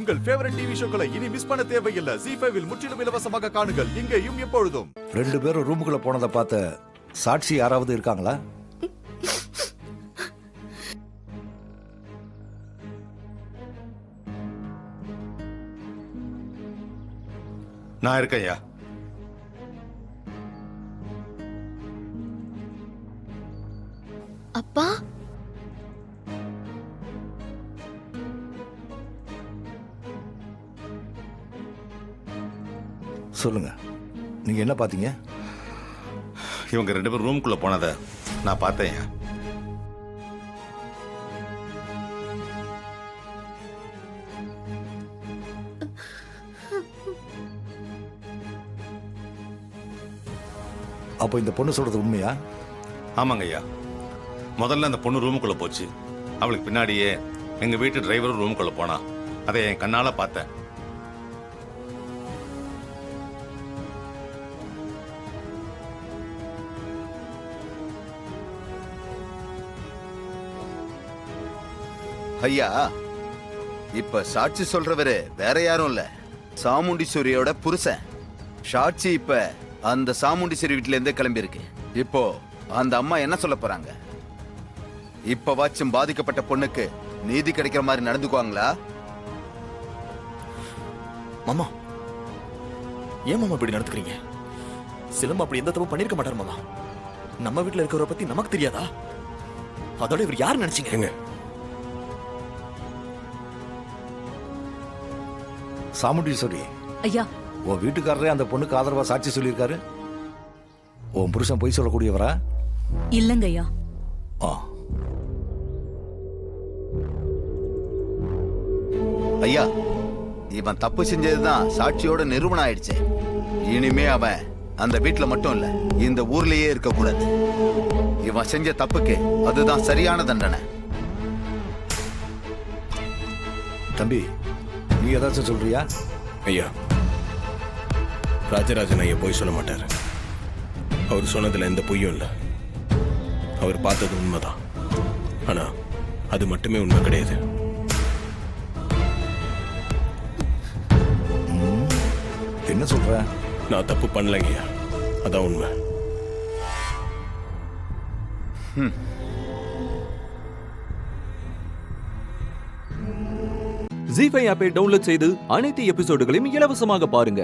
உங்கள் favourite TV ஷோக்களை இனி miss பண்ண தேவையில்லை. ZEE5 இல் முற்றிலும் இலவசமாக காணுங்கள், இங்கேயும் எப்பொழுதும். 2 பேரும் ரூமுக்குள்ள போனதை பார்த்த சாட்சி யாராவது இருக்காங்களா? நான் இருக்கேன் ஐயா. அப்பா, சொல்லுங்க, நீங்க என்ன பாத்தீங்க? இவங்க 2 பேரும் ரூமுக்குள்ள போனதை நான் பார்த்தேன் ஐயா. அப்போ இந்த பொண்ணு சொல்றது உண்மையா? ஆமாங்க ஐயா. முதல்ல அந்த பொண்ணு ரூமுக்குள்ள போச்சு. அவளுக்கு பின்னாடியே எங்க வீட்டு டிரைவரும் ரூமுக்குள்ள போனா. அதை என் கண்ணால பார்த்தேன். ஐயா, இப்ப சாட்சி சொல்றவரு வேற யாரும் இல்ல, சாமுண்டீஸ்வரியோட புருஷன். சாட்சி இப்ப அந்த சாமுண்டீஸ்வரி வீட்டுல இருந்தே கிளம்பி இருக்கு. இப்போ அந்த அம்மா என்ன சொல்ல போறாங்க? இப்ப வாச்சும் பாதிக்கப்பட்ட பொண்ணுக்கு நீதி கிடைக்கிற மாதிரி நடந்துக்குவாங்களா? மாமா, ஏன் மாமா இப்படி நடந்துக்கிறீங்க? சிலம்பு அப்படி எந்த தப்பு பண்ணிருக்க மாட்டார் மாமா. நம்ம வீட்டுல இருக்கிறவரை பத்தி நமக்கு தெரியாதா? அதோட இவர் யாரு நினைச்சீங்க? சாமுண்டீஸ்வரி ஐயா, உன் வீட்டுக்காரரே அந்த பொண்ணுக்கு ஆதரவா சாட்சி சொல்லியிருக்காரு. உன் புருஷன் பொய் சொல்லக்கூடியவரா? இல்லங்க ஐயா. ஆ, ஐயா, இவன் தப்பு செஞ்சதுதான் சாட்சியோட நிரூபணம் ஆயிடுச்சு. இனிமே அவன் அந்த வீட்டுல மட்டும் இல்ல, இந்த ஊர்லயே இருக்க கூடாது. இவன் செஞ்ச தப்புக்கு அதுதான் சரியான தண்டனை. தம்பி, நீ ஏதாச்சும் சொல்றியா? ஐயா, ராஜராஜன் ஐயா பொய் சொல்ல மாட்டார். அவர் சொன்னதுல எந்த பொய்யும் இல்லை. அவர் பார்த்தது உண்மைதான். ஆனா அது மட்டுமே உண்மை கிடையாது. என்ன சொல்ற? நான் தப்பு பண்ணலைங்கய்யா, அதான் உண்மை. ZEE5 ஆப்பை டவுன்லோட் செய்து அனைத்து எபிசோடுகளையும் இலவசமாக பாருங்க.